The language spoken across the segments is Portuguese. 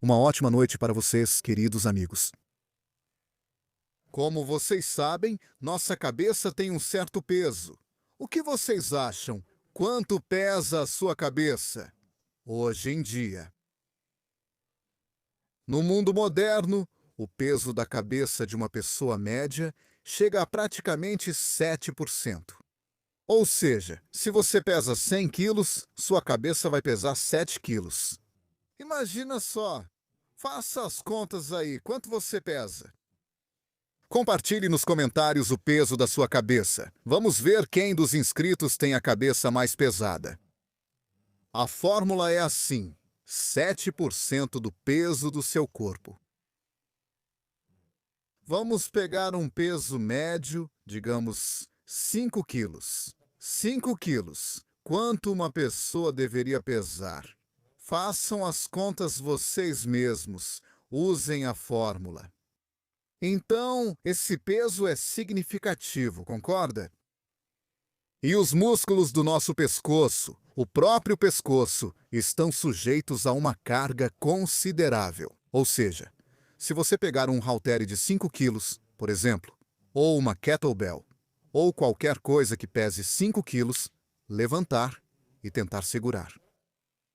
Uma ótima noite para vocês, queridos amigos. Como vocês sabem, nossa cabeça tem um certo peso. O que vocês acham? Quanto pesa a sua cabeça hoje em dia? No mundo moderno, o peso da cabeça de uma pessoa média chega a praticamente 7%. Ou seja, se você pesa 100 quilos, sua cabeça vai pesar 7 quilos. Imagina só. Faça as contas aí. Quanto você pesa? Compartilhe nos comentários o peso da sua cabeça. Vamos ver quem dos inscritos tem a cabeça mais pesada. A fórmula é assim: 7% do peso do seu corpo. Vamos pegar um peso médio, digamos 5 quilos. 5 quilos. Quanto uma pessoa deveria pesar? Façam as contas vocês mesmos. Usem a fórmula. Então, esse peso é significativo, concorda? E os músculos do nosso pescoço, o próprio pescoço, estão sujeitos a uma carga considerável. Ou seja, se você pegar um haltere de 5 quilos, por exemplo, ou uma kettlebell, ou qualquer coisa que pese 5 quilos, levantar e tentar segurar.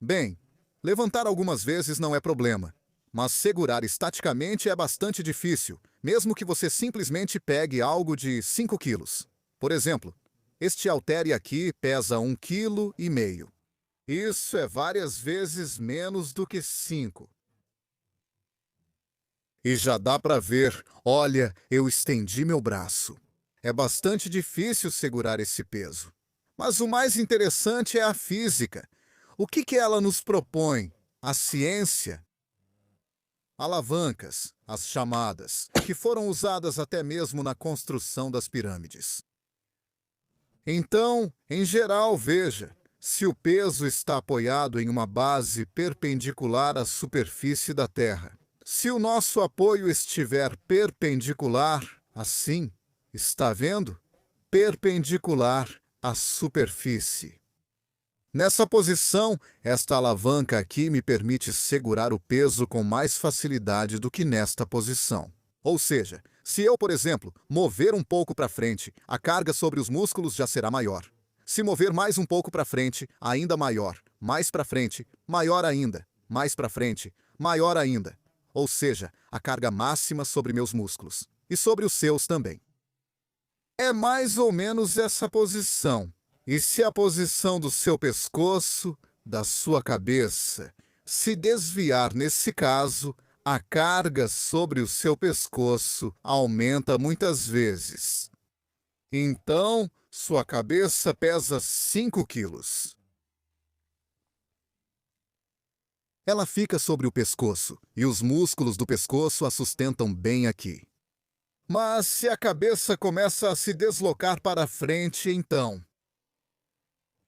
Bem, levantar algumas vezes não é problema, mas segurar estaticamente é bastante difícil, mesmo que você simplesmente pegue algo de 5 quilos. Por exemplo, este haltere aqui pesa 1,5 kg. Isso é várias vezes menos do que 5. E já dá para ver, olha, eu estendi meu braço. É bastante difícil segurar esse peso. Mas o mais interessante é a física. O que ela nos propõe? A ciência? Alavancas, as chamadas, que foram usadas até mesmo na construção das pirâmides. Então, em geral, veja, se o peso está apoiado em uma base perpendicular à superfície da Terra. Se o nosso apoio estiver perpendicular, assim, está vendo? Perpendicular à superfície. Nessa posição, esta alavanca aqui me permite segurar o peso com mais facilidade do que nesta posição. Ou seja, se eu, por exemplo, mover um pouco para frente, a carga sobre os músculos já será maior. Se mover mais um pouco para frente, ainda maior. Mais para frente, maior ainda. Mais para frente, maior ainda. Ou seja, a carga máxima sobre meus músculos. E sobre os seus também. É mais ou menos essa posição. E se a posição do seu pescoço, da sua cabeça, se desviar nesse caso, a carga sobre o seu pescoço aumenta muitas vezes. Então, sua cabeça pesa 5 quilos. Ela fica sobre o pescoço, e os músculos do pescoço a sustentam bem aqui. Mas se a cabeça começa a se deslocar para frente, então...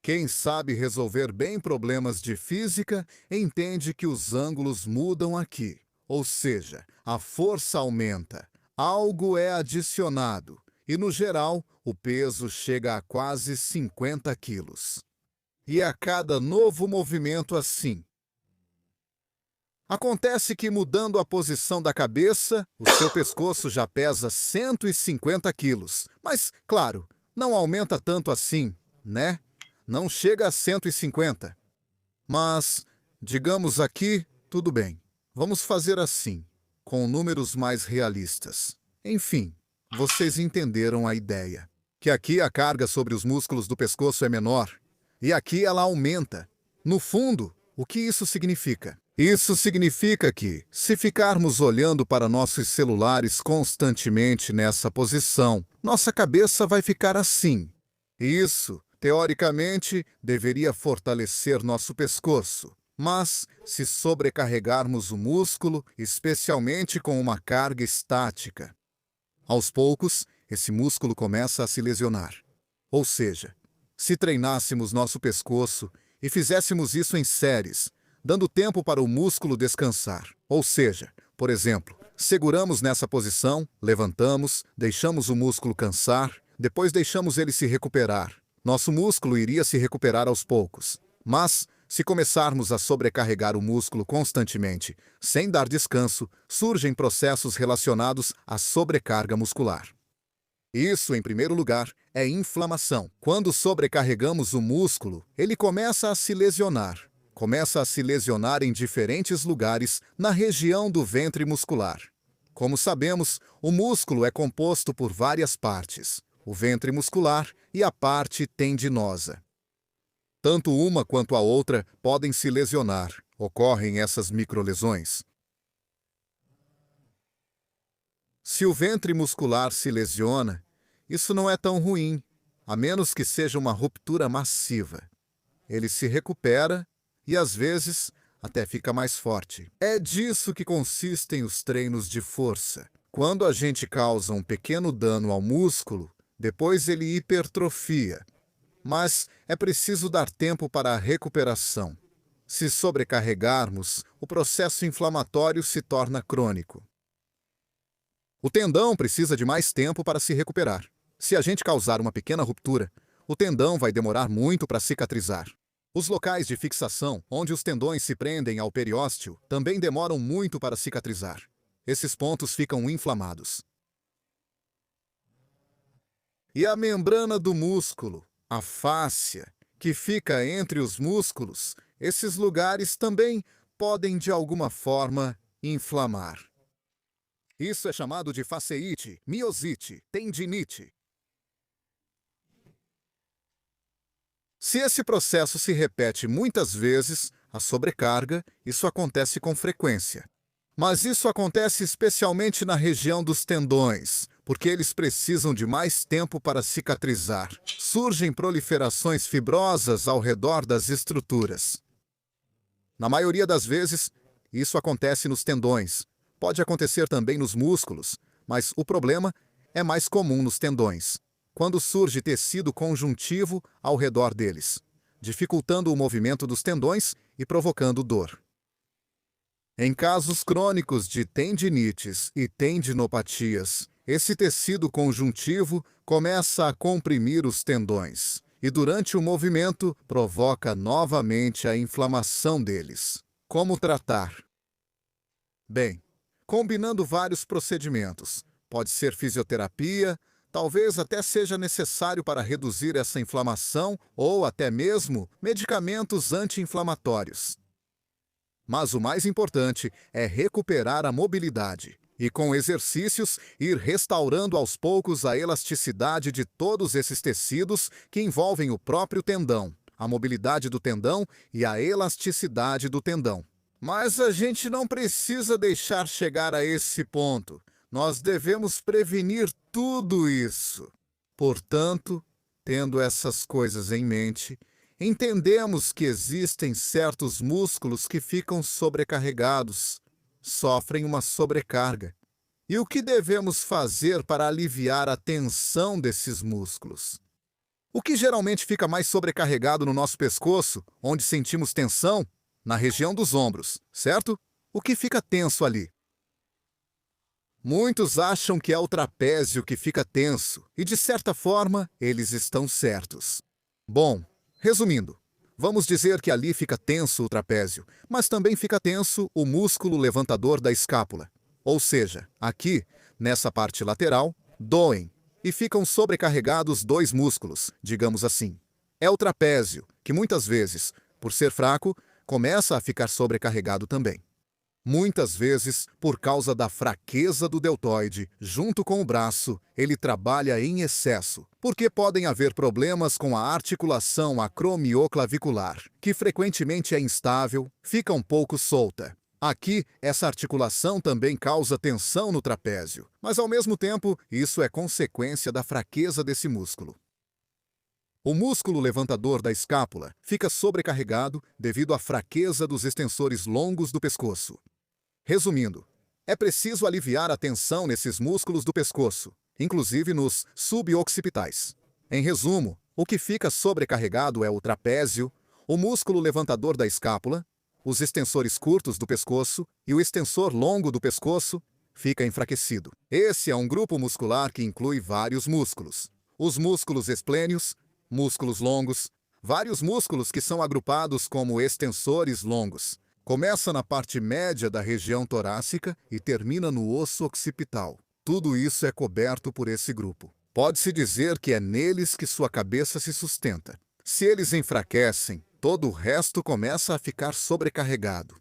Quem sabe resolver bem problemas de física entende que os ângulos mudam aqui. Ou seja, a força aumenta, algo é adicionado e, no geral, o peso chega a quase 50 quilos. E a cada novo movimento assim. Acontece que, mudando a posição da cabeça, o seu pescoço já pesa 150 quilos. Mas, claro, não aumenta tanto assim, né? Não chega a 150. Mas, digamos aqui, tudo bem. Vamos fazer assim, com números mais realistas. Enfim, vocês entenderam a ideia. Que aqui a carga sobre os músculos do pescoço é menor, e aqui ela aumenta. No fundo, o que isso significa? Isso significa que, se ficarmos olhando para nossos celulares constantemente nessa posição, nossa cabeça vai ficar assim. Isso, teoricamente, deveria fortalecer nosso pescoço. Mas, se sobrecarregarmos o músculo, especialmente com uma carga estática, aos poucos, esse músculo começa a se lesionar. Ou seja, se treinássemos nosso pescoço e fizéssemos isso em séries, dando tempo para o músculo descansar. Ou seja, por exemplo, seguramos nessa posição, levantamos, deixamos o músculo cansar, depois deixamos ele se recuperar. Nosso músculo iria se recuperar aos poucos. Mas, Se começarmos a sobrecarregar o músculo constantemente, sem dar descanso, surgem processos relacionados à sobrecarga muscular. Isso, em primeiro lugar, é inflamação. Quando sobrecarregamos o músculo, ele começa a se lesionar. Começa a se lesionar em diferentes lugares na região do ventre muscular. Como sabemos, o músculo é composto por várias partes, o ventre muscular e a parte tendinosa. Tanto uma quanto a outra podem se lesionar. Ocorrem essas microlesões. Se o ventre muscular se lesiona, isso não é tão ruim, a menos que seja uma ruptura massiva. Ele se recupera e, às vezes, até fica mais forte. É disso que consistem os treinos de força. Quando a gente causa um pequeno dano ao músculo, depois ele hipertrofia. Mas é preciso dar tempo para a recuperação. Se sobrecarregarmos, o processo inflamatório se torna crônico. O tendão precisa de mais tempo para se recuperar. Se a gente causar uma pequena ruptura, o tendão vai demorar muito para cicatrizar. Os locais de fixação, onde os tendões se prendem ao periósteo, também demoram muito para cicatrizar. Esses pontos ficam inflamados. E a membrana do músculo, a fáscia, que fica entre os músculos, esses lugares também podem, de alguma forma, inflamar. Isso é chamado de fasciite, miosite, tendinite. Se esse processo se repete muitas vezes, a sobrecarga, isso acontece com frequência. Mas isso acontece especialmente na região dos tendões, porque eles precisam de mais tempo para cicatrizar. Surgem proliferações fibrosas ao redor das estruturas. Na maioria das vezes, isso acontece nos tendões. Pode acontecer também nos músculos, mas o problema é mais comum nos tendões, quando surge tecido conjuntivo ao redor deles, dificultando o movimento dos tendões e provocando dor. Em casos crônicos de tendinites e tendinopatias, esse tecido conjuntivo começa a comprimir os tendões e, durante o movimento, provoca novamente a inflamação deles. Como tratar? Bem, combinando vários procedimentos. Pode ser fisioterapia, talvez até seja necessário para reduzir essa inflamação ou até mesmo medicamentos anti-inflamatórios. Mas o mais importante é recuperar a mobilidade e, com exercícios, ir restaurando aos poucos a elasticidade de todos esses tecidos que envolvem o próprio tendão, a mobilidade do tendão e a elasticidade do tendão. Mas a gente não precisa deixar chegar a esse ponto. Nós devemos prevenir tudo isso. Portanto, tendo essas coisas em mente, entendemos que existem certos músculos que ficam sobrecarregados, sofrem uma sobrecarga. E o que devemos fazer para aliviar a tensão desses músculos? O que geralmente fica mais sobrecarregado no nosso pescoço, onde sentimos tensão? Na região dos ombros, certo? O que fica tenso ali? Muitos acham que é o trapézio que fica tenso, e de certa forma, eles estão certos. Bom, resumindo, vamos dizer que ali fica tenso o trapézio, mas também fica tenso o músculo levantador da escápula. Ou seja, aqui, nessa parte lateral, doem e ficam sobrecarregados dois músculos, digamos assim. É o trapézio, que muitas vezes, por ser fraco, começa a ficar sobrecarregado também. Muitas vezes, por causa da fraqueza do deltoide, junto com o braço, ele trabalha em excesso, porque podem haver problemas com a articulação acromioclavicular, que frequentemente é instável, fica um pouco solta. Aqui, essa articulação também causa tensão no trapézio, mas ao mesmo tempo, isso é consequência da fraqueza desse músculo. O músculo levantador da escápula fica sobrecarregado devido à fraqueza dos extensores longos do pescoço. Resumindo, é preciso aliviar a tensão nesses músculos do pescoço, inclusive nos suboccipitais. Em resumo, o que fica sobrecarregado é o trapézio, o músculo levantador da escápula, os extensores curtos do pescoço e o extensor longo do pescoço fica enfraquecido. Esse é um grupo muscular que inclui vários músculos. Os músculos esplênios, músculos longos, vários músculos que são agrupados como extensores longos. Começa na parte média da região torácica e termina no osso occipital. Tudo isso é coberto por esse grupo. Pode-se dizer que é neles que sua cabeça se sustenta. Se eles enfraquecem, todo o resto começa a ficar sobrecarregado.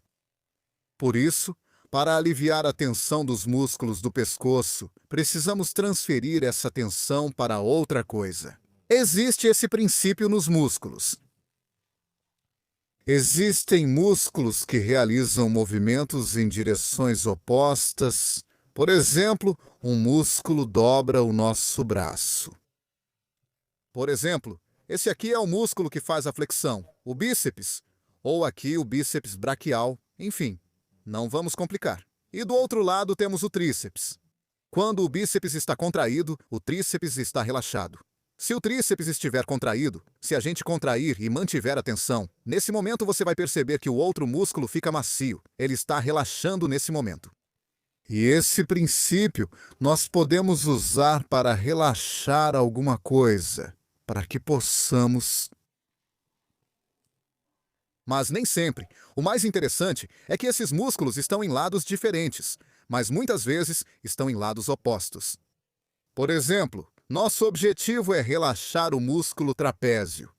Por isso, para aliviar a tensão dos músculos do pescoço, precisamos transferir essa tensão para outra coisa. Existe esse princípio nos músculos. Existem músculos que realizam movimentos em direções opostas. Por exemplo, um músculo dobra o nosso braço. Por exemplo, esse aqui é o músculo que faz a flexão, o bíceps, ou aqui o bíceps braquial, enfim, não vamos complicar. E do outro lado temos o tríceps. Quando o bíceps está contraído, o tríceps está relaxado. Se o tríceps estiver contraído, se a gente contrair e mantiver a tensão, nesse momento você vai perceber que o outro músculo fica macio, ele está relaxando nesse momento. E esse princípio nós podemos usar para relaxar alguma coisa, para que possamos. Mas nem sempre. O mais interessante é que esses músculos estão em lados diferentes, mas muitas vezes estão em lados opostos. Por exemplo, nosso objetivo é relaxar o músculo trapézio.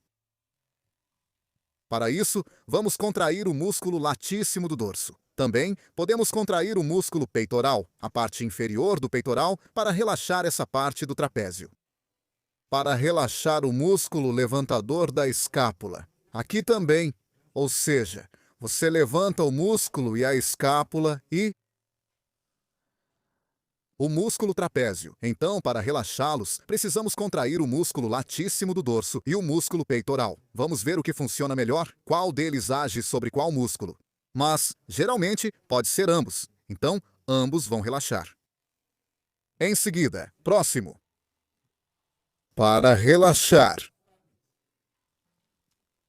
Para isso, vamos contrair o músculo latíssimo do dorso. Também podemos contrair o músculo peitoral, a parte inferior do peitoral, para relaxar essa parte do trapézio. Para relaxar o músculo levantador da escápula. Aqui também, ou seja, você levanta o músculo e a escápula e o músculo trapézio. Então, para relaxá-los, precisamos contrair o músculo latíssimo do dorso e o músculo peitoral. Vamos ver o que funciona melhor? Qual deles age sobre qual músculo? Mas, geralmente, pode ser ambos. Então, ambos vão relaxar. Em seguida, próximo. Para relaxar.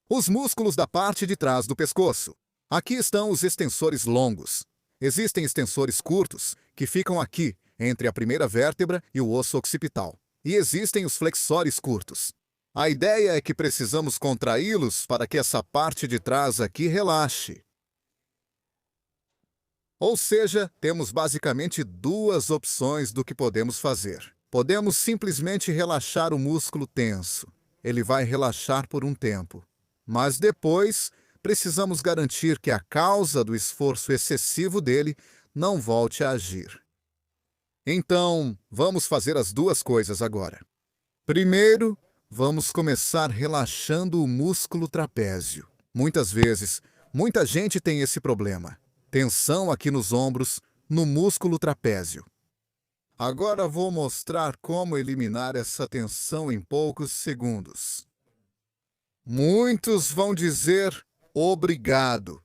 Os músculos da parte de trás do pescoço. Aqui estão os extensores longos. Existem extensores curtos, que ficam aqui, entre a primeira vértebra e o osso occipital. E existem os flexores curtos. A ideia é que precisamos contraí-los para que essa parte de trás aqui relaxe. Ou seja, temos basicamente duas opções do que podemos fazer. Podemos simplesmente relaxar o músculo tenso. Ele vai relaxar por um tempo. Mas depois, precisamos garantir que a causa do esforço excessivo dele não volte a agir. Então, vamos fazer as duas coisas agora. Primeiro, vamos começar relaxando o músculo trapézio. Muitas vezes, muita gente tem esse problema. Tensão aqui nos ombros, no músculo trapézio. Agora vou mostrar como eliminar essa tensão em poucos segundos. Muitos vão dizer obrigado.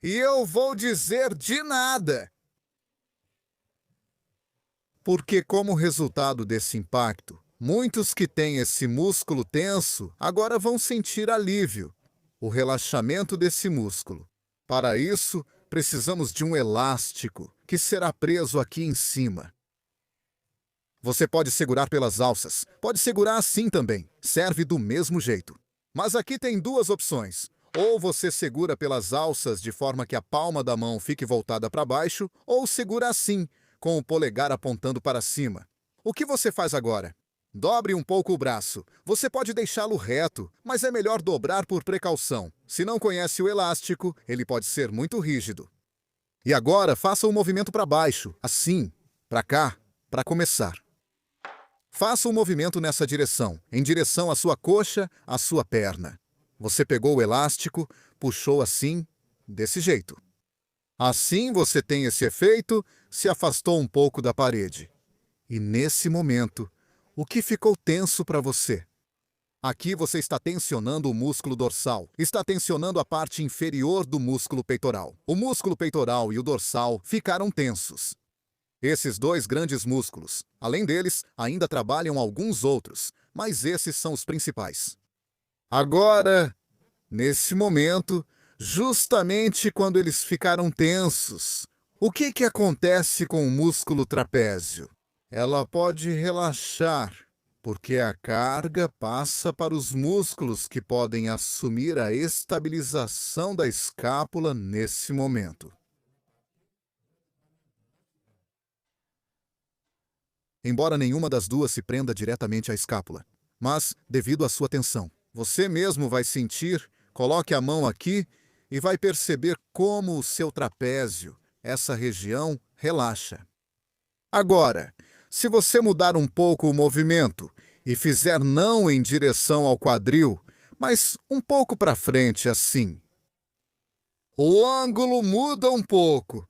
E eu vou dizer de nada. Porque, como resultado desse impacto, muitos que têm esse músculo tenso agora vão sentir alívio, o relaxamento desse músculo. Para isso, precisamos de um elástico que será preso aqui em cima. Você pode segurar pelas alças, pode segurar assim também, serve do mesmo jeito. Mas aqui tem duas opções. Ou você segura pelas alças de forma que a palma da mão fique voltada para baixo, ou segura assim, com o polegar apontando para cima. O que você faz agora? Dobre um pouco o braço. Você pode deixá-lo reto, mas é melhor dobrar por precaução. Se não conhece o elástico, ele pode ser muito rígido. E agora faça um movimento para baixo, assim, para cá, para começar. Faça um movimento nessa direção, em direção à sua coxa, à sua perna. Você pegou o elástico, puxou assim, desse jeito. Assim você tem esse efeito, se afastou um pouco da parede. E nesse momento, o que ficou tenso para você? Aqui você está tensionando o músculo dorsal, está tensionando a parte inferior do músculo peitoral. O músculo peitoral e o dorsal ficaram tensos. Esses dois grandes músculos, além deles, ainda trabalham alguns outros, mas esses são os principais. Agora, nesse momento, justamente quando eles ficaram tensos, o que acontece com o músculo trapézio? ela pode relaxar, porque a carga passa para os músculos que podem assumir a estabilização da escápula nesse momento. Embora nenhuma das duas se prenda diretamente à escápula, mas, devido à sua tensão, você mesmo vai sentir, coloque a mão aqui e vai perceber como o seu trapézio, essa região, relaxa. Agora, se você mudar um pouco o movimento e fizer não em direção ao quadril, mas um pouco para frente assim, o ângulo muda um pouco.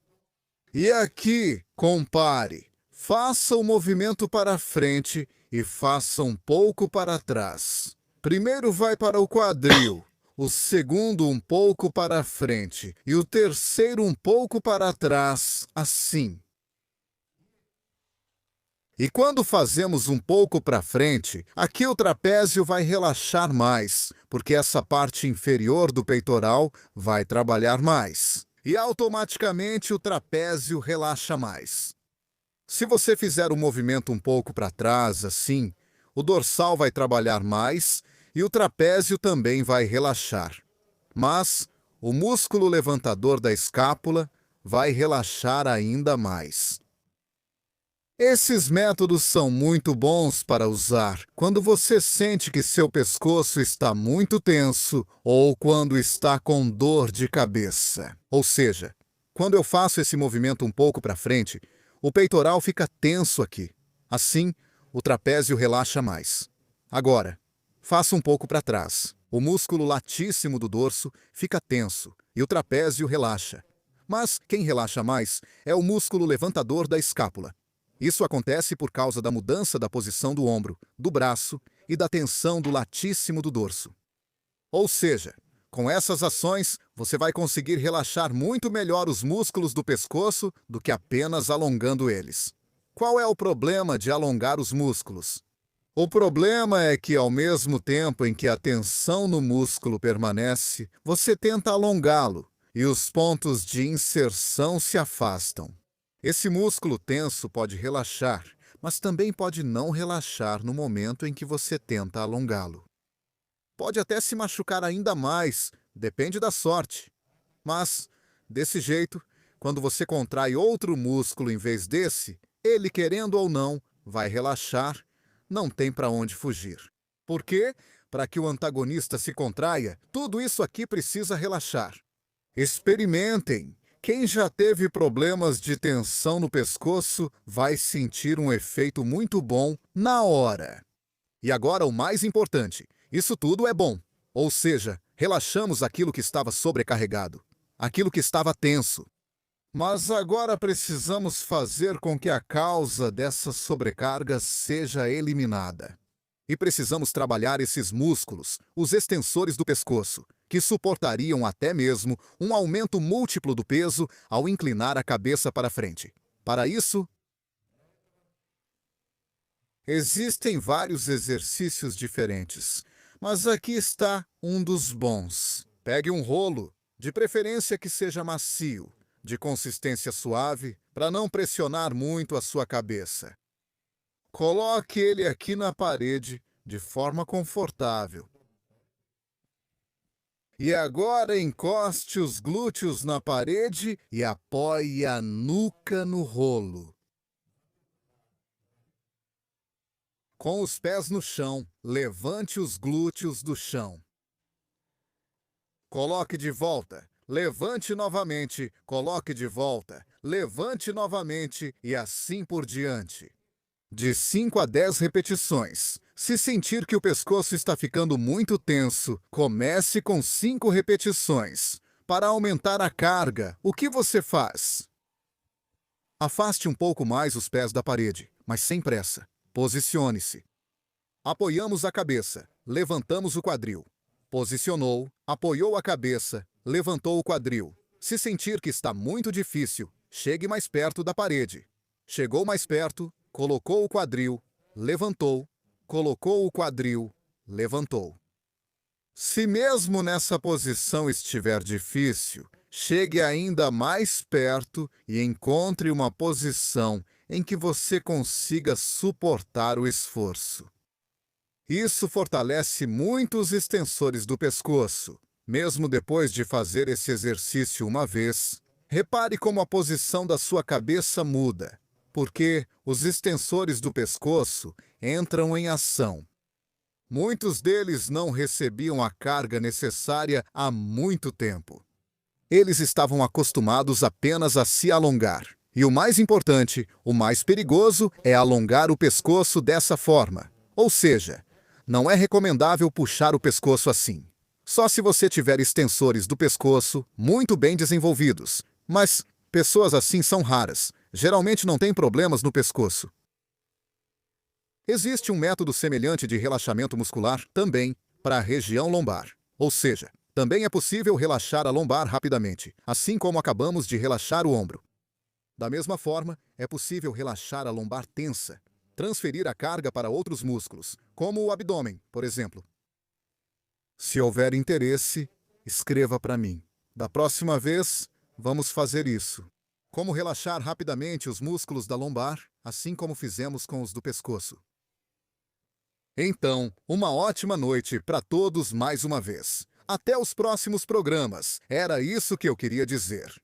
E aqui, compare. Faça o movimento para frente e faça um pouco para trás. Primeiro vai para o quadril, o segundo um pouco para frente e o terceiro um pouco para trás, assim. E quando fazemos um pouco para frente, aqui o trapézio vai relaxar mais, porque essa parte inferior do peitoral vai trabalhar mais. E automaticamente o trapézio relaxa mais. Se você fizer o movimento um pouco para trás, assim, o dorsal vai trabalhar mais e o trapézio também vai relaxar. Mas o músculo levantador da escápula vai relaxar ainda mais. Esses métodos são muito bons para usar quando você sente que seu pescoço está muito tenso ou quando está com dor de cabeça. Ou seja, quando eu faço esse movimento um pouco para frente, o peitoral fica tenso aqui. Assim, o trapézio relaxa mais. Agora, faça um pouco para trás. O músculo latíssimo do dorso fica tenso e o trapézio relaxa. Mas quem relaxa mais é o músculo levantador da escápula. Isso acontece por causa da mudança da posição do ombro, do braço e da tensão do latíssimo do dorso. Ou seja, com essas ações, você vai conseguir relaxar muito melhor os músculos do pescoço do que apenas alongando eles. Qual é o problema de alongar os músculos? O problema é que, ao mesmo tempo em que a tensão no músculo permanece, você tenta alongá-lo e os pontos de inserção se afastam. Esse músculo tenso pode relaxar, mas também pode não relaxar no momento em que você tenta alongá-lo. Pode até se machucar ainda mais, depende da sorte. Mas, desse jeito, quando você contrai outro músculo em vez desse, ele, querendo ou não, vai relaxar, não tem para onde fugir. Por quê? Para que o antagonista se contraia, tudo isso aqui precisa relaxar. Experimentem! Quem já teve problemas de tensão no pescoço vai sentir um efeito muito bom na hora. E agora o mais importante, isso tudo é bom. Ou seja, relaxamos aquilo que estava sobrecarregado, aquilo que estava tenso. Mas agora precisamos fazer com que a causa dessa sobrecarga seja eliminada. E precisamos trabalhar esses músculos, os extensores do pescoço, que suportariam até mesmo um aumento múltiplo do peso ao inclinar a cabeça para frente. Para isso, existem vários exercícios diferentes, mas aqui está um dos bons. Pegue um rolo, de preferência que seja macio, de consistência suave, para não pressionar muito a sua cabeça. Coloque ele aqui na parede, de forma confortável. E agora encoste os glúteos na parede e apoie a nuca no rolo. Com os pés no chão, levante os glúteos do chão. Coloque de volta, levante novamente, coloque de volta, levante novamente e assim por diante. De 5 a 10 repetições. Se sentir que o pescoço está ficando muito tenso, comece com 5 repetições. Para aumentar a carga, o que você faz? Afaste um pouco mais os pés da parede, mas sem pressa. Posicione-se. Apoiamos a cabeça, levantamos o quadril. Posicionou, apoiou a cabeça, levantou o quadril. Se sentir que está muito difícil, chegue mais perto da parede. Chegou mais perto, colocou o quadril, levantou, colocou o quadril, levantou. Se mesmo nessa posição estiver difícil, chegue ainda mais perto e encontre uma posição em que você consiga suportar o esforço. Isso fortalece muito os extensores do pescoço. Mesmo depois de fazer esse exercício uma vez, repare como a posição da sua cabeça muda, porque os extensores do pescoço entram em ação. Muitos deles não recebiam a carga necessária há muito tempo. Eles estavam acostumados apenas a se alongar. E o mais importante, o mais perigoso, é alongar o pescoço dessa forma. Ou seja, não é recomendável puxar o pescoço assim. Só se você tiver extensores do pescoço muito bem desenvolvidos. Mas pessoas assim são raras. Geralmente não têm problemas no pescoço. Existe um método semelhante de relaxamento muscular também para a região lombar. Ou seja, também é possível relaxar a lombar rapidamente, assim como acabamos de relaxar o ombro. Da mesma forma, é possível relaxar a lombar tensa, transferir a carga para outros músculos, como o abdômen, por exemplo. Se houver interesse, escreva para mim. Da próxima vez, vamos fazer isso. Como relaxar rapidamente os músculos da lombar, assim como fizemos com os do pescoço. Então, uma ótima noite para todos mais uma vez. Até os próximos programas. Era isso que eu queria dizer.